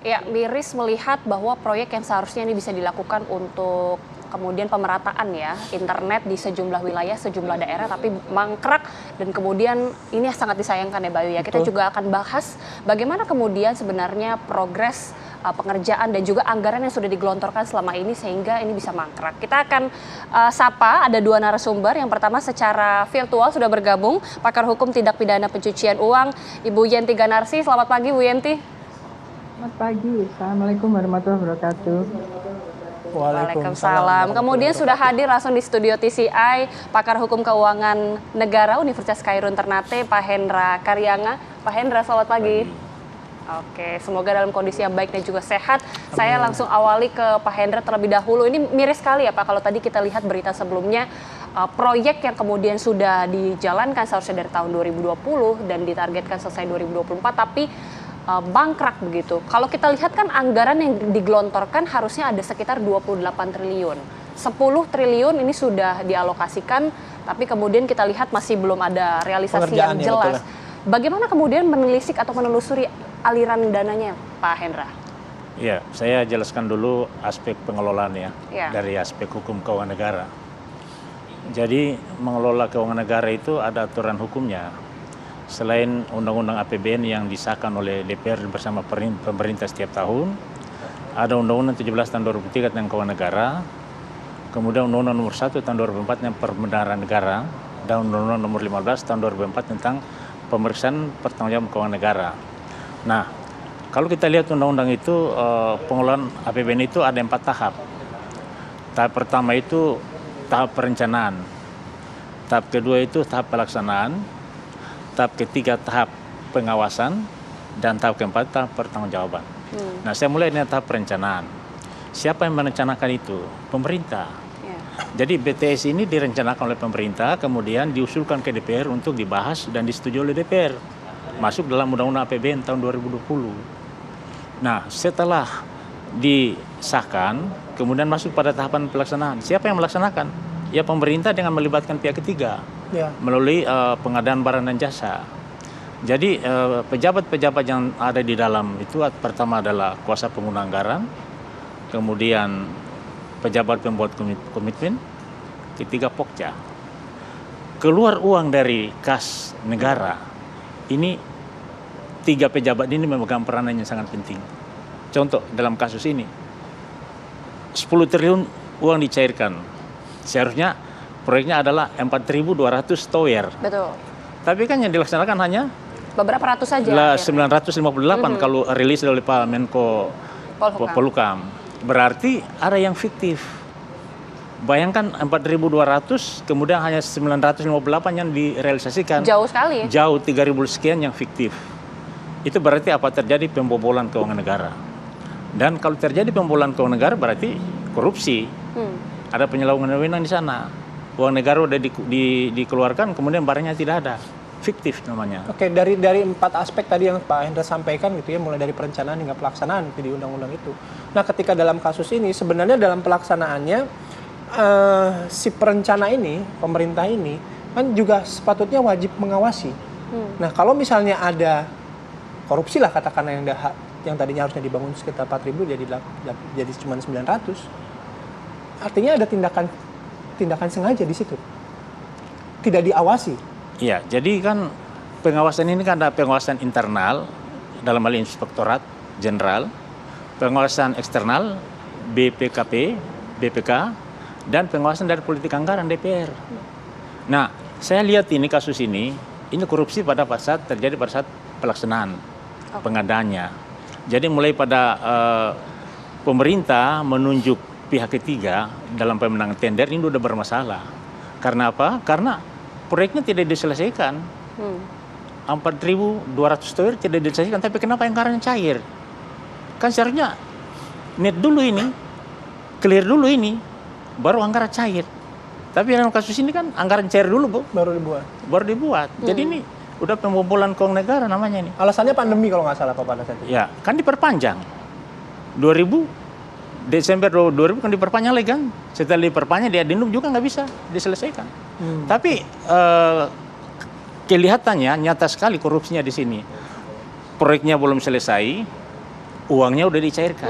Ya, miris melihat bahwa proyek yang seharusnya ini bisa dilakukan untuk kemudian pemerataan ya internet di sejumlah wilayah, sejumlah daerah, tapi mangkrak dan kemudian ini sangat disayangkan ya Bayu ya. Kita Betul. juga akan bahas bagaimana kemudian sebenarnya progres pengerjaan dan juga anggaran yang sudah digelontorkan selama ini sehingga ini bisa mangkrak. Kita akan sapa ada dua narasumber. Yang pertama secara virtual sudah bergabung pakar hukum tindak pidana pencucian uang Ibu Yenti Ganarsi. Selamat pagi Bu Yenti. Selamat pagi, Assalamualaikum warahmatullahi wabarakatuh. Waalaikumsalam. Kemudian sudah hadir langsung di studio TCI pakar hukum keuangan negara Universitas Khairun Ternate Pak Hendra Karyanga. Pak Hendra, selamat pagi. Oke, semoga dalam kondisi yang baik dan juga sehat. Amin. Saya langsung awali ke Pak Hendra terlebih dahulu. Ini miris sekali ya Pak, kalau tadi kita lihat berita sebelumnya, proyek yang kemudian sudah dijalankan seharusnya dari tahun 2020 dan ditargetkan selesai 2024, tapi bangkrak begitu. Kalau kita lihat kan anggaran yang digelontorkan harusnya ada sekitar 28 triliun. 10 triliun ini sudah dialokasikan, tapi kemudian kita lihat masih belum ada realisasi yang jelas. Bagaimana kemudian menelisik atau menelusuri aliran dananya, Pak Hendra? Ya, saya jelaskan dulu aspek pengelolaan ya, dari aspek hukum keuangan negara. Jadi mengelola keuangan negara itu ada aturan hukumnya. Selain Undang-Undang APBN yang disahkan oleh DPR bersama pemerintah setiap tahun, ada Undang-Undang 17 tahun 2003 tentang keuangan negara, kemudian Undang-Undang nomor 1 tahun 2004 tentang perbendaharaan negara, dan Undang-Undang nomor 15 tahun 2004 tentang pemeriksaan pertanggungjawaban keuangan negara. Nah, kalau kita lihat undang-undang itu, pengelolaan APBN itu ada 4 tahap. Tahap pertama itu tahap perencanaan, tahap kedua itu tahap pelaksanaan, tahap ketiga tahap pengawasan, dan tahap keempat tahap pertanggungjawaban. Nah, saya mulai dengan tahap perencanaan. Siapa yang merencanakan itu? Pemerintah. Jadi BTS ini direncanakan oleh pemerintah, kemudian diusulkan ke DPR untuk dibahas dan disetujui oleh DPR. Masuk dalam Undang-Undang APBN tahun 2020. Nah, setelah disahkan, kemudian masuk pada tahapan pelaksanaan. Siapa yang melaksanakan? Ya pemerintah dengan melibatkan pihak ketiga. Melalui pengadaan barang dan jasa. Jadi pejabat-pejabat yang ada di dalam itu pertama adalah kuasa pengguna anggaran, kemudian pejabat pembuat komitmen, ketiga Pokja. Keluar uang dari kas negara, ini 3 pejabat ini memegang peranan yang sangat penting. Contoh dalam kasus ini, 10 triliun uang dicairkan. Seharusnya proyeknya adalah 4.200 tower. Betul. Tapi kan yang dilaksanakan hanya beberapa ratus saja. 958 kalau rilis oleh Pak Menko Polhukam. Berarti ada yang fiktif. Bayangkan 4.200 kemudian hanya 958 yang direalisasikan. Jauh sekali. Jauh 3.000 sekian yang fiktif. Itu berarti apa? Terjadi pembobolan keuangan negara. Dan kalau terjadi pembobolan keuangan negara berarti korupsi. Ada penyalahgunaan wewenang di sana. Uang negara udah dikeluarkan, kemudian barangnya tidak ada, fiktif namanya. Oke, dari 4 aspek tadi yang Pak Hendra sampaikan gitu ya, mulai dari perencanaan hingga pelaksanaan gitu di undang-undang itu. Nah, ketika dalam kasus ini sebenarnya dalam pelaksanaannya si perencana ini, pemerintah ini kan juga sepatutnya wajib mengawasi. Nah, kalau misalnya ada korupsi lah katakanlah yang tadinya harusnya dibangun sekitar 4.000 jadi cuma 900. Artinya ada tindakan sengaja di situ, tidak diawasi. Iya, jadi kan pengawasan ini kan ada pengawasan internal dalam hal Inspektorat Jenderal, pengawasan eksternal BPKP, BPK, dan pengawasan dari politik anggaran DPR. Nah, saya lihat ini kasus ini korupsi pada saat terjadi pada saat pelaksanaan pengadaannya. Jadi mulai pada pemerintah menunjuk pihak ketiga dalam pemenangan tender ini udah bermasalah. Karena apa? Karena proyeknya tidak diselesaikan. 4.200 tower tidak diselesaikan, tapi kenapa anggarannya cair? Kan seharusnya net dulu ini, clear dulu ini, baru anggaran cair. Tapi dalam kasus ini kan anggaran cair dulu, Bu. Baru dibuat. Jadi ini udah pembobolan keuangan negara namanya ini. Alasannya pandemi kalau nggak salah Pak pada saat itu. Ya, kan diperpanjang. Desember 2000 kan diperpanjang lagi kan. Setelah diperpanjang dia adendum juga nggak bisa diselesaikan. Tapi kelihatannya nyata sekali korupsinya di sini. Proyeknya belum selesai, uangnya udah dicairkan.